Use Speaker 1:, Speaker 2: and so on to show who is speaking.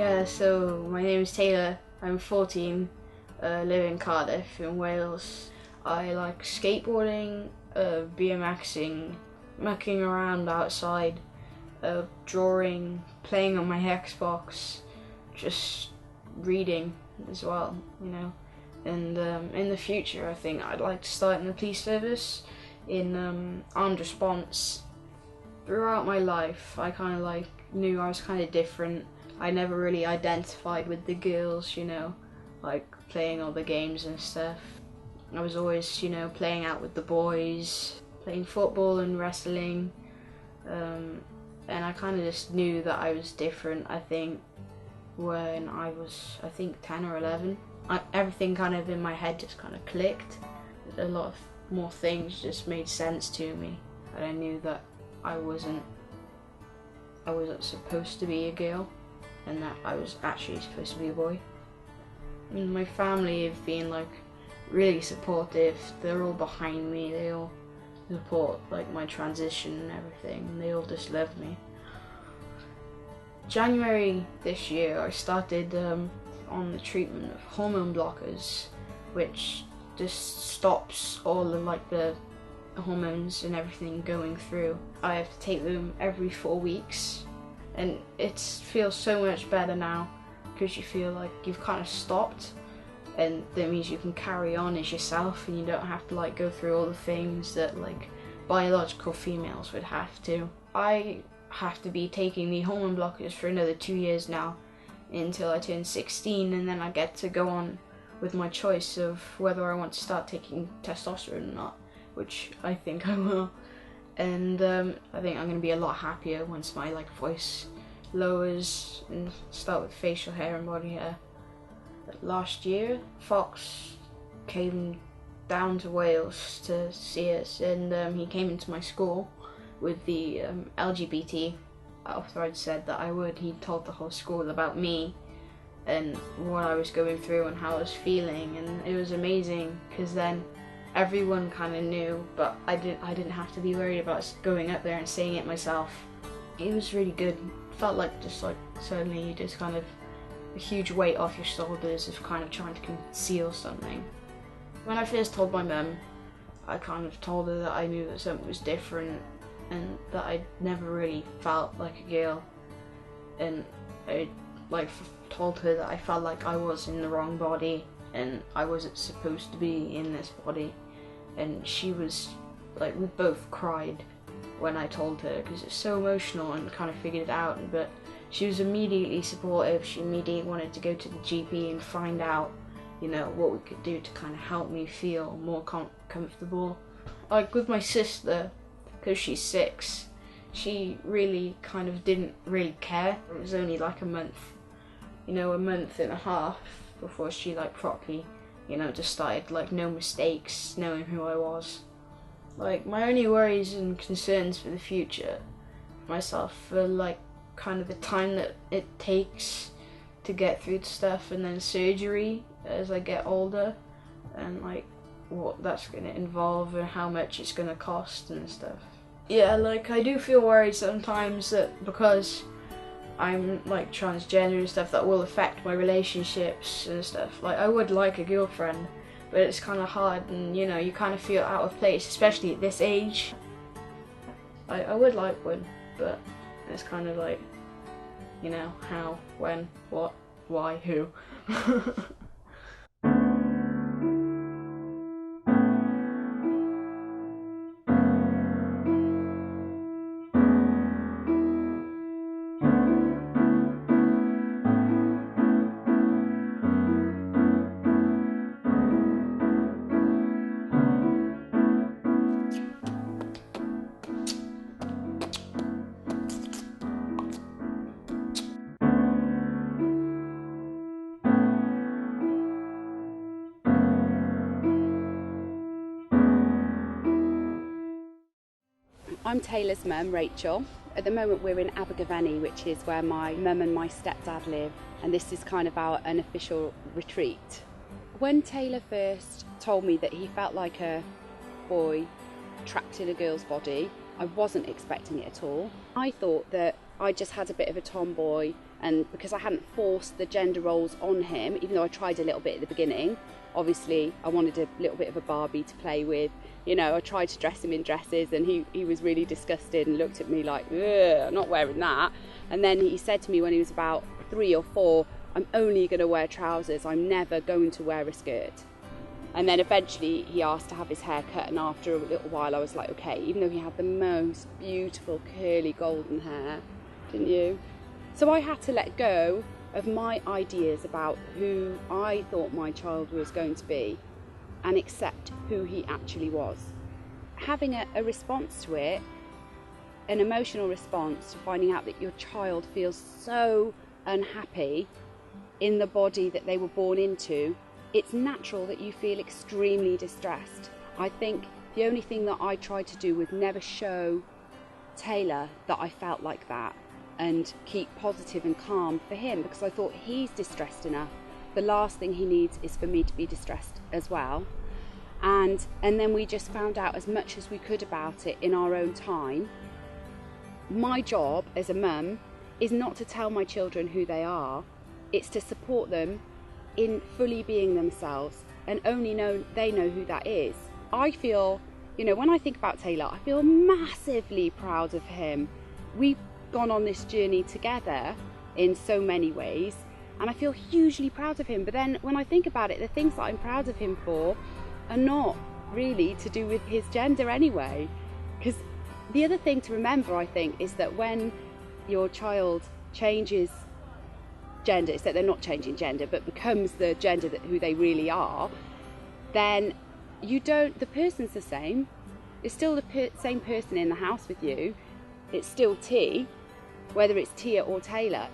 Speaker 1: Yeah, so my name is Tayler. I'm 14, live in Cardiff in Wales. I like skateboarding, BMXing, mucking around outside, drawing, playing on my Xbox, just reading as well, you know. And in the future, I think I'd like to start in the police service in armed response. Throughout my life, I kind of knew I was kind of different. I never really identified with the girls, you know, like playing all the games and stuff. I was always, you know, playing out with the boys, playing football and wrestling, and I kind of just knew that I was different, I think, when I was, 10 or 11. Everything kind of in my head just kind of clicked. A lot of more things just made sense to me, and I knew that I wasn't supposed to be a girl, and that I was actually supposed to be a boy. And my family have been like really supportive. They're all behind me. They all support like my transition and everything, and they all just love me. January this year, I started on the treatment of hormone blockers, which just stops all of like the hormones and everything going through. I have to take them every 4 weeks. And it feels so much better now because you feel like you've kind of stopped, and that means you can carry on as yourself and you don't have to like go through all the things that like biological females would have to. I have to be taking the hormone blockers for another 2 years now until I turn 16, and then I get to go on with my choice of whether I want to start taking testosterone or not, which I think I will. And I think I'm going to be a lot happier once my like voice lowers and start with facial hair and body hair. Last year, Fox came down to Wales to see us, and he came into my school with the LGBT. After I'd said that I would, he told the whole school about me and what I was going through and how I was feeling, and it was amazing because then everyone kind of knew, but I didn't have to be worried about going up there and saying it myself. It was really good. It felt like just like suddenly you just kind of a huge weight off your shoulders of kind of trying to conceal something. When I first told my mum, I kind of told her that I knew that something was different and that I'd never really felt like a girl, and I told her that I felt like I was in the wrong body and I wasn't supposed to be in this body. And she was like, we both cried when I told her because it's so emotional and kind of figured it out. But she was immediately supportive. She immediately wanted to go to the GP and find out, you know, what we could do to kind of help me feel more comfortable. Like with my sister, because she's 6, she really kind of didn't really care. It was only like a month, you know, a month and a half before she like properly, you know, just started like no mistakes, knowing who I was. Like my only worries and concerns for the future for myself are like kind of the time that it takes to get through the stuff, and then surgery as I get older, and like what that's going to involve and how much it's going to cost and stuff. Yeah, like I do feel worried sometimes that because I'm like transgender and stuff, that will affect my relationships and stuff. Like I would like a girlfriend, but it's kind of hard, and you know, you kind of feel out of place, especially at this age. I would like one, but it's kind of like, you know, how, when, what, why, who.
Speaker 2: I'm Taylor's mum, Rachel. At the moment we're in Abergavenny, which is where my mum and my stepdad live, and this is kind of our unofficial retreat. When Taylor first told me that he felt like a boy trapped in a girl's body, I wasn't expecting it at all. I thought that I just had a bit of a tomboy And because I hadn't forced the gender roles on him, even though I tried a little bit at the beginning, obviously I wanted a little bit of a Barbie to play with. You know, I tried to dress him in dresses, and he was really disgusted and looked at me like, ugh, I'm not wearing that. And then he said to me when he was about 3 or 4, I'm only going to wear trousers, I'm never going to wear a skirt. And then eventually he asked to have his hair cut, and after a little while I was like, okay, even though he had the most beautiful curly golden hair, didn't you? So I had to let go of my ideas about who I thought my child was going to be and accept who he actually was. Having a response to it, an emotional response to finding out that your child feels so unhappy in the body that they were born into, it's natural that you feel extremely distressed. I think the only thing that I tried to do was never show Tayler that I felt like that, and keep positive and calm for him, because I thought he's distressed enough. The last thing he needs is for me to be distressed as well. And then we just found out as much as we could about it in our own time. My job as a mum is not to tell my children who they are, it's to support them in fully being themselves, and only they know who that is. I feel, you know, when I think about Tayler, I feel massively proud of him. We've gone on this journey together in so many ways, and I feel hugely proud of him. But then when I think about it, the things that I'm proud of him for are not really to do with his gender anyway. Because the other thing to remember, I think, is that when your child changes gender, it's that they're not changing gender but becomes the gender that who they really are, then the person's the same. It's still the same person in the house with you. It's still T, whether it's Tia or Tayler.